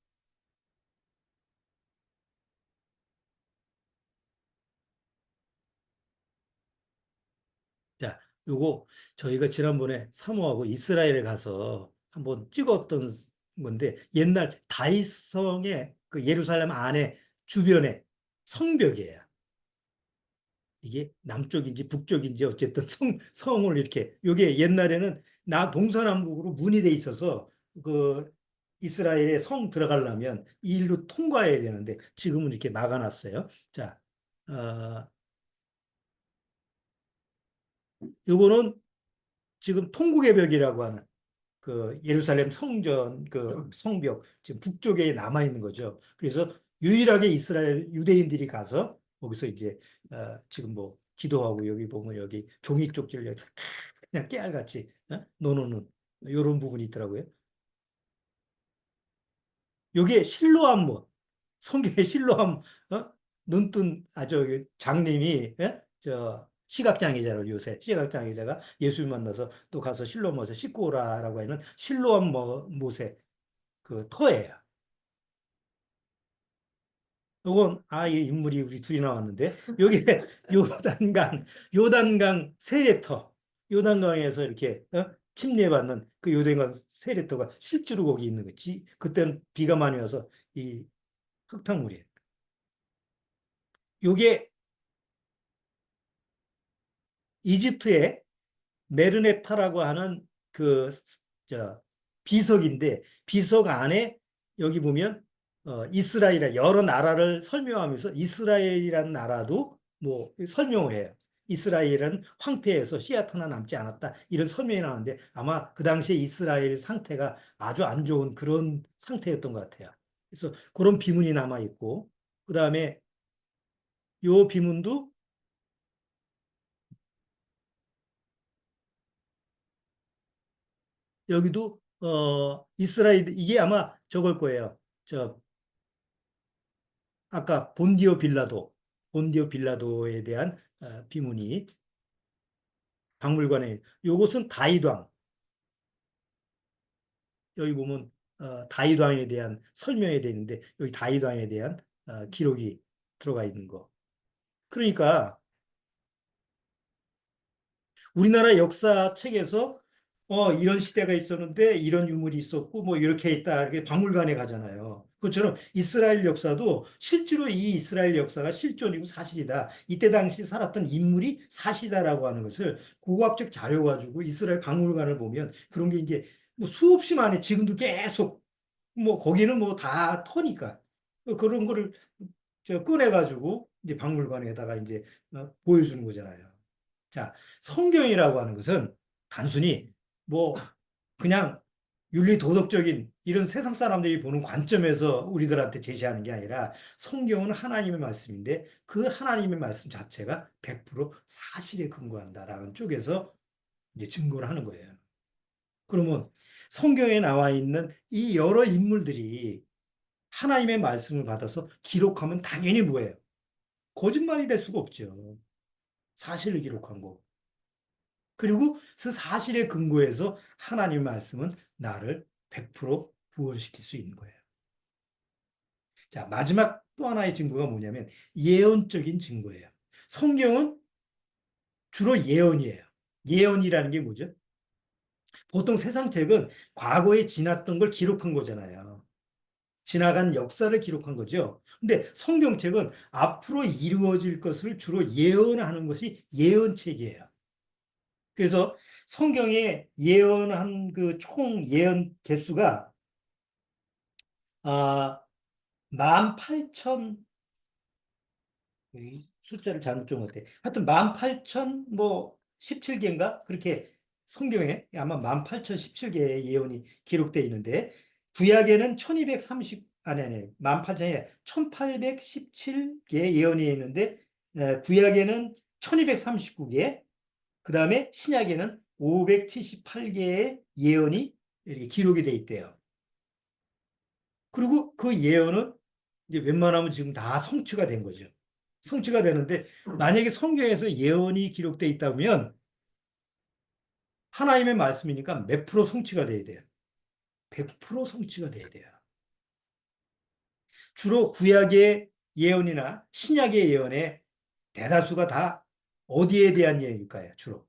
자, 요거 저희가 지난번에 사모하고 이스라엘에 가서 한번 찍었던 건데 옛날 다윗성의 그 예루살렘 안에 주변에 성벽이에요. 이게 남쪽인지 북쪽인지 어쨌든 성을 이렇게 요게 옛날에는 동서남북으로 문이 돼 있어서 그 이스라엘에 성 들어가려면 이 일로 통과해야 되는데 지금은 이렇게 막아놨어요. 자, 어, 요거는 지금 통곡의 벽이라고 하는 그 예루살렘 성전 그 성벽 지금 북쪽에 남아 있는 거죠. 그래서 유일하게 이스라엘 유대인들이 가서 거기서 이제 지금 뭐 기도하고 여기 보면 여기 종이 쪽지를 여기서 그냥 깨알같이 놓는 이런 부분이 있더라고요. 요게 실로암 성경의 실로암 눈뜬 아주 장님이 저 시각장애자로 요새 시각장애자가 예수 만나서 또 가서 실로암 못에 씻고 오라라고 하는 실로암 못의 그 터예요. 요건 이 인물이 우리 둘이 나왔는데 여기 요단강 요단강 세례터 요단강에서 이렇게 침례받는 그 요단강 세례터가 실제로 거기 있는 거지. 그때는 비가 많이 와서 이 흙탕물이에요. 요게 이집트의 메르네타라고 하는 저 비석인데 비석 안에 여기 보면 이스라엘 여러 나라를 설명하면서 이스라엘이라는 나라도 뭐 설명을 해요. 이스라엘은 황폐해서 씨앗 하나 남지 않았다. 이런 설명이 나오는데 아마 그 당시에 이스라엘 상태가 아주 안 좋은 그런 상태였던 것 같아요. 그래서 그런 비문이 남아 있고 그다음에 요 비문도 여기도 이스라엘 이게 아마 저걸 거예요. 저 아까 본디오 빌라도에 대한 비문이 박물관에 요것은 다이왕 여기 보면 다이왕에 대한 설명이 되어 있는데 여기 다이왕에 대한 기록이 들어가 있는 거. 그러니까 우리나라 역사책에서 이런 시대가 있었는데 이런 유물이 있었고 뭐 이렇게 있다 이렇게 박물관에 가잖아요. 그것처럼 이스라엘 역사도 실제로 이 이스라엘 역사가 실존이고 사실이다. 이때 당시 살았던 인물이 사실이다라고 하는 것을 고고학적 자료 가지고 이스라엘 박물관을 보면 그런 게 이제 뭐 수없이 많이 지금도 계속 뭐 거기는 뭐 다 터니까 그런 거를 꺼내 가지고 이제 박물관에다가 이제 보여주는 거잖아요. 자, 성경이라고 하는 것은 단순히 뭐 그냥 윤리 도덕적인 이런 세상 사람들이 보는 관점에서 우리들한테 제시하는 게 아니라 성경은 하나님의 말씀인데 그 하나님의 말씀 자체가 100% 사실에 근거한다라는 쪽에서 이제 증거를 하는 거예요. 그러면 성경에 나와 있는 이 여러 인물들이 하나님의 말씀을 받아서 기록하면 당연히 뭐예요? 거짓말이 될 수가 없죠. 사실을 기록한 거. 그리고 그 사실에 근거해서 하나님 말씀은 나를 100% 구원시킬 수 있는 거예요. 자, 마지막 또 하나의 증거가 뭐냐면 예언적인 증거예요. 성경은 주로 예언이에요. 예언이라는 게 뭐죠? 보통 세상책은 과거에 지났던 걸 기록한 거잖아요. 지나간 역사를 기록한 거죠. 근데 성경책은 앞으로 이루어질 것을 주로 예언하는 것이 예언책이에요. 그래서 성경에 예언한 그 총 예언 개수가 아, 18,000 숫자를 잘못 적은 것 같아. 하여튼 18,000 뭐 17개인가? 그렇게 성경에 아마 18,017개의 예언이 기록되어 있는데 구약에는 1230 아니 18,000이 1817개의 예언이 있는데 구약에는 1239개 그다음에 신약에는 578개의 예언이 이렇게 기록이 돼 있대요. 그리고 그 예언은 이제 웬만하면 지금 다 성취가 된 거죠. 성취가 되는데 만약에 성경에서 예언이 기록돼 있다면 하나님의 말씀이니까 몇 프로 성취가 돼야 돼요? 100% 성취가 돼야 돼요. 주로 구약의 예언이나 신약의 예언의 대다수가 다 어디에 대한 예언일까요? 주로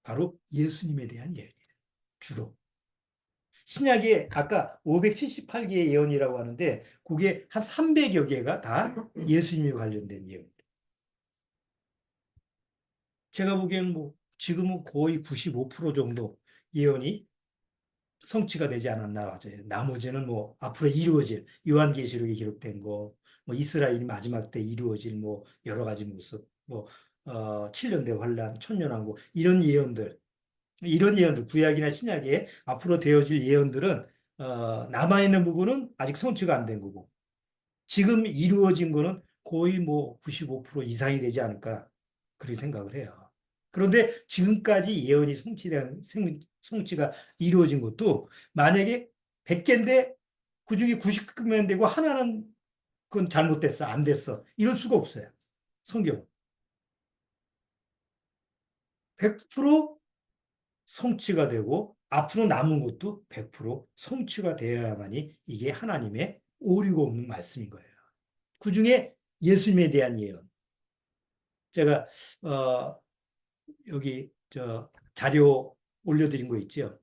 바로 예수님에 대한 예언이에요. 주로 신약에 아까 578개의 예언이라고 하는데 그게 한 300여 개가 다 예수님에 관련된 예언. 제가 보기에는 뭐 지금은 거의 95% 정도 예언이 성취가 되지 않았나 맞아요. 나머지는 뭐 앞으로 이루어질 요한계시록에 기록된 거, 뭐 이스라엘이 마지막 때 이루어질 뭐 여러 가지 모습, 뭐 7년대 환란, 천년왕국 이런 예언들 구약이나 신약에 앞으로 되어질 예언들은 남아있는 부분은 아직 성취가 안 된 거고 지금 이루어진 거는 거의 뭐 95% 이상이 되지 않을까 그렇게 생각을 해요. 그런데 지금까지 예언이 성취가 이루어진 것도 만약에 100개인데 그중에 99면 되고 하나는 그건 잘못됐어, 안 됐어. 이럴 수가 없어요. 성경. 100% 성취가 되고 앞으로 남은 것도 100% 성취가 되어야만이 이게 하나님의 오류가 없는 말씀인 거예요. 그중에 예수님에 대한 예언. 제가 여기 저 자료 올려드린 거 있죠.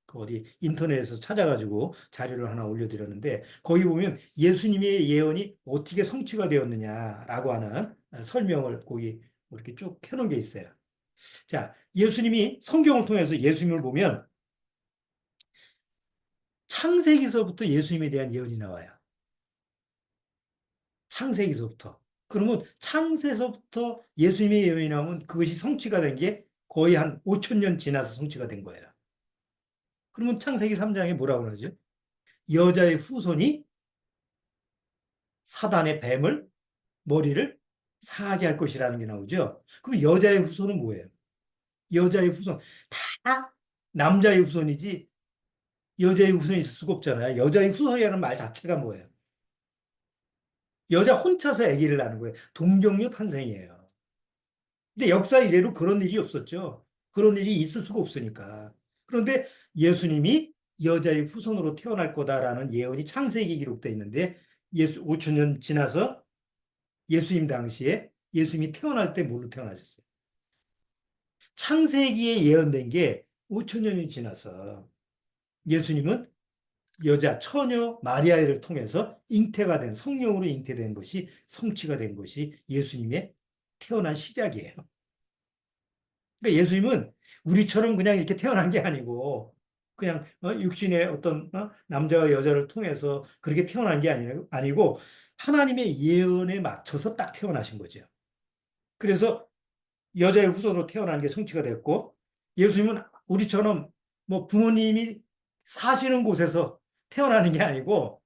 그 어디 인터넷에서 찾아가지고 자료를 하나 올려드렸는데 거기 보면 예수님의 예언이 어떻게 성취가 되었느냐라고 하는 설명을 거기 이렇게 쭉 켜놓은 게 있어요. 자, 예수님이 성경을 통해서 예수님을 보면 창세기서부터 예수님에 대한 예언이 나와요. 창세기서부터. 그러면 창세서부터 예수님의 예언이 나오면 그것이 성취가 된 게 거의 한 5천 년 지나서 성취가 된 거예요. 그러면 창세기 3장에 뭐라고 그러죠? 여자의 후손이 사단의 뱀을 머리를 상하게 할 것이라는 게 나오죠. 그럼 여자의 후손은 뭐예요? 여자의 후손 다 남자의 후손이지 여자의 후손이 있을 수가 없잖아요. 여자의 후손이라는 말 자체가 뭐예요? 여자 혼자서 아기를 낳는 거예요. 동정녀 탄생이에요. 근데 역사 이래로 그런 일이 없었죠. 그런 일이 있을 수가 없으니까. 그런데 예수님이 여자의 후손으로 태어날 거다라는 예언이 창세기에 기록되어 있는데 5천 년 지나서 예수님 당시에 예수님이 태어날 때 뭘로 태어나셨어요? 창세기에 예언된 게 5천 년이 지나서 예수님은 여자 처녀 마리아를 통해서 잉태가 된 성령으로 잉태된 것이 성취가 된 것이 예수님의 태어난 시작이에요. 그러니까 예수님은 우리처럼 그냥 이렇게 태어난 게 아니고 그냥 육신의 어떤 남자와 여자를 통해서 그렇게 태어난 게 아니고 하나님의 예언에 맞춰서 딱 태어나신 거죠. 그래서 여자의 후손으로 태어난 게 성취가 됐고 예수님은 우리처럼 뭐 부모님이 사시는 곳에서 태어나는 게 아니고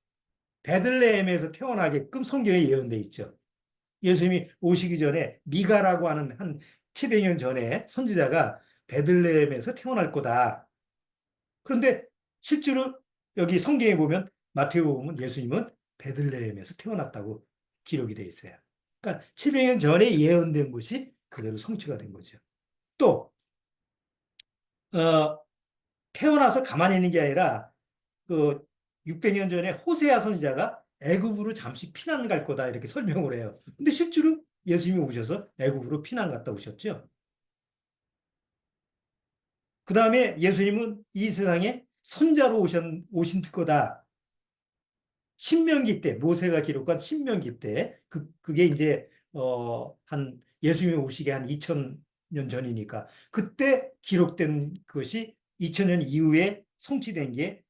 베들레헴에서 태어나게끔 성경에 예언돼 있죠. 예수님이 오시기 전에 미가라고 하는 한 700년 전에 선지자가 베들레헴에서 태어날 거다. 그런데 실제로 여기 성경에 보면 마태복음은 예수님은 베들레헴에서 태어났다고 기록이 되어 있어요. 그러니까 700년 전에 예언된 것이 그대로 성취가 된 거죠. 또 어, 태어나서 가만히 있는 게 아니라 그 600년 전에 호세아 선지자가 애굽으로 잠시 피난 갈 거다 이렇게 설명을 해요. 근데 실제로 예수님이 오셔서 애굽으로 피난 갔다 오셨죠. 그 다음에 예수님은 이 세상에 선자로 오신 거다. 신명기 때, 모세가 기록한 신명기 때, 그게 이제, 한, 예수님이 오시게 한 2000년 전이니까, 그때 기록된 것이 2000년 이후에 성취된 게,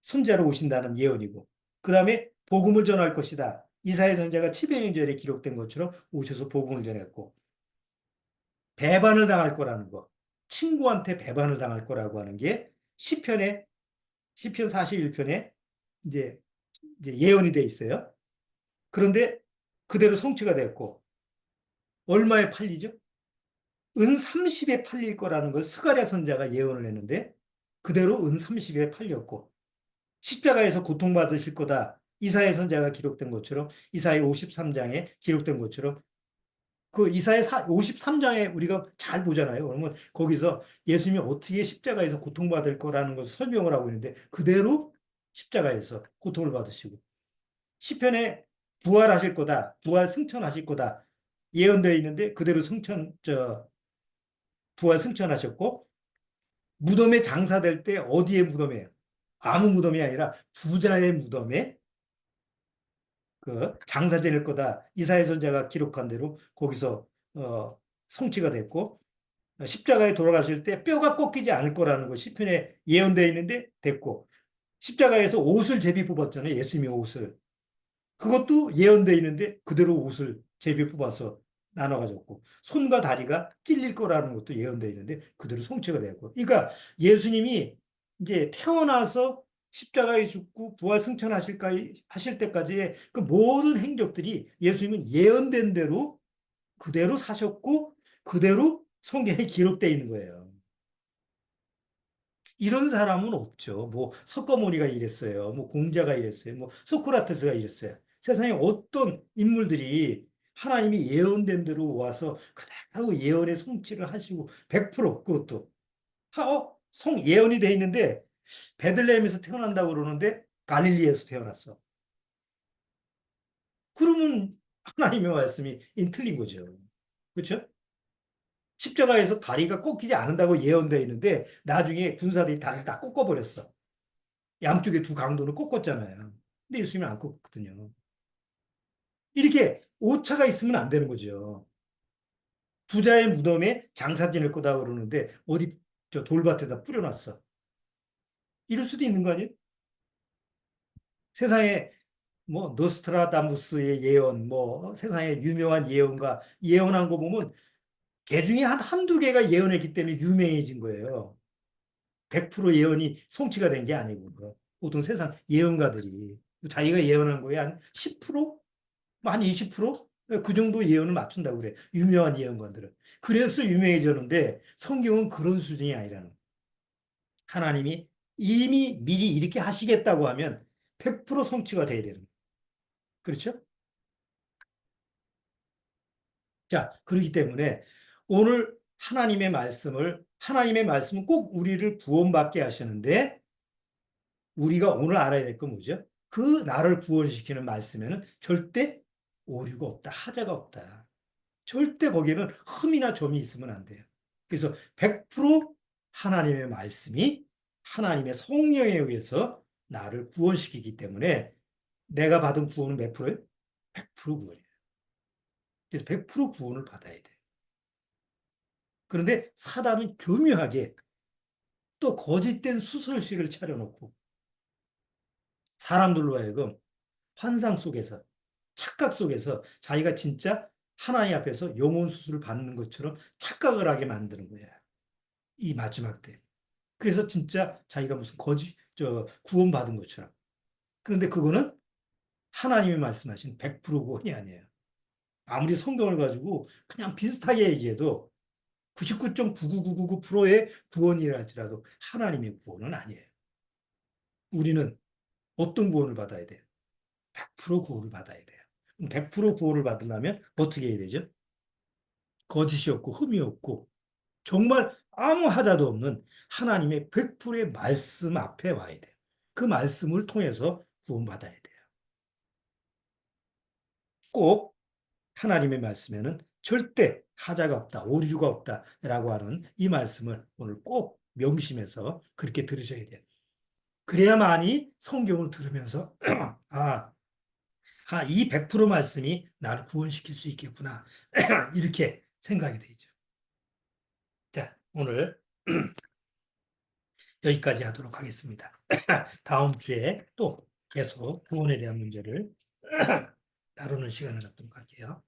선자로 오신다는 예언이고, 그 다음에 복음을 전할 것이다. 이사야 선자가 700년 전에 기록된 것처럼 오셔서 복음을 전했고, 배반을 당할 거라는 거, 친구한테 배반을 당할 거라고 하는 게 시편 41편에 이제, 이제 예언이 돼 있어요. 그런데 그대로 성취가 됐고, 얼마에 팔리죠? 은 30에 팔릴 거라는 걸 스가랴 선자가 예언을 했는데, 그대로 은 30에 팔렸고, 십자가에서 고통받으실 거다. 이사야 선자가 기록된 것처럼, 이사야 53장에 기록된 것처럼, 그 이사야 53장에 우리가 잘 보잖아요. 그러면 거기서 예수님이 어떻게 십자가에서 고통받을 거라는 것을 설명을 하고 있는데, 그대로 십자가에서 고통을 받으시고, 시편에 부활하실 거다, 부활 승천하실 거다 예언되어 있는데 그대로 부활 승천하셨고, 무덤에 장사될 때 어디에 무덤이에요? 아무 무덤이 아니라 부자의 무덤에 그 장사 지낼 거다. 이사야 선지자가 기록한 대로 거기서 성취가 됐고, 십자가에 돌아가실 때 뼈가 꺾이지 않을 거라는 거 시편에 예언되어 있는데 됐고, 십자가에서 옷을 제비 뽑았잖아요. 예수님의 옷을. 그것도 예언되어 있는데 그대로 옷을 제비 뽑아서 나눠 가졌고, 손과 다리가 찔릴 거라는 것도 예언되어 있는데 그대로 성취가 되었고, 그러니까 예수님이 이제 태어나서 십자가에 죽고 부활 승천하실까 하실 때까지의 그 모든 행적들이 예수님은 예언된 대로 그대로 사셨고 그대로 성경에 기록되어 있는 거예요. 이런 사람은 없죠. 뭐 석가모니가 이랬어요. 뭐 공자가 이랬어요. 뭐 소크라테스가 이랬어요. 세상에 어떤 인물들이 하나님이 예언된 대로 와서 그대로 예언의 성취를 하시고 100% 그것도 성 예언이 돼 있는데 베들레헴에서 태어난다고 그러는데 갈릴리에서 태어났어. 그러면 하나님의 말씀이 틀린 거죠. 그렇죠? 십자가에서 다리가 꺾이지 않는다고 예언되어 있는데 나중에 군사들이 다리를 다 꺾어버렸어. 양쪽에 두 강도를 꺾었잖아요. 근데 예수님은 안 꺾었거든요. 이렇게 오차가 있으면 안 되는 거죠. 부자의 무덤에 장사 지낼 거다 그러는데 어디 저 돌밭에다 뿌려놨어. 이럴 수도 있는 거 아니에요? 세상에 뭐 노스트라다무스의 예언, 뭐 세상에 유명한 예언가 예언한 거 보면 개 중에 한두 개가 예언했기 때문에 유명해진 거예요. 100% 예언이 성취가 된 게 아니고 보통 세상 예언가들이 자기가 예언한 거에 한 10%? 한 20%? 그 정도 예언을 맞춘다고 그래. 유명한 예언관들은. 그래서 유명해졌는데 성경은 그런 수준이 아니라는 거예요. 하나님이 이미 미리 이렇게 하시겠다고 하면 100% 성취가 돼야 되는 거예요. 그렇죠? 자, 그렇기 때문에 오늘 하나님의 말씀은 꼭 우리를 구원받게 하시는데 우리가 오늘 알아야 될 건 뭐죠? 그 나를 구원시키는 말씀에는 절대 오류가 없다. 하자가 없다. 절대 거기에는 흠이나 점이 있으면 안 돼요. 그래서 100% 하나님의 말씀이 하나님의 성령에 의해서 나를 구원시키기 때문에 내가 받은 구원은 몇 프로예요? 100% 구원이에요. 그래서 100% 구원을 받아야 돼요. 그런데 사단은 교묘하게 또 거짓된 수술실을 차려놓고 사람들로 하여금 환상 속에서 착각 속에서 자기가 진짜 하나님 앞에서 영혼 수술을 받는 것처럼 착각을 하게 만드는 거예요. 이 마지막 때. 그래서 진짜 자기가 무슨 구원받은 것처럼. 그런데 그거는 하나님이 말씀하신 100% 구원이 아니에요. 아무리 성경을 가지고 그냥 비슷하게 얘기해도 99.99999%의 구원이라 할지라도 하나님의 구원은 아니에요. 우리는 어떤 구원을 받아야 돼요? 100% 구원을 받아야 돼요. 100% 구원을 받으려면 어떻게 해야 되죠? 거짓이 없고 흠이 없고 정말 아무 하자도 없는 하나님의 100%의 말씀 앞에 와야 돼요. 그 말씀을 통해서 구원받아야 돼요. 꼭 하나님의 말씀에는 절대 하자가 없다, 오류가 없다라고 하는 이 말씀을 오늘 꼭 명심해서 그렇게 들으셔야 돼요. 그래야만이 성경을 들으면서 아, 이 100% 말씀이 나를 구원시킬 수 있겠구나. 이렇게 생각이 되죠. 자, 오늘 여기까지 하도록 하겠습니다. 다음 주에 또 계속 구원에 대한 문제를 다루는 시간을 갖도록 할게요.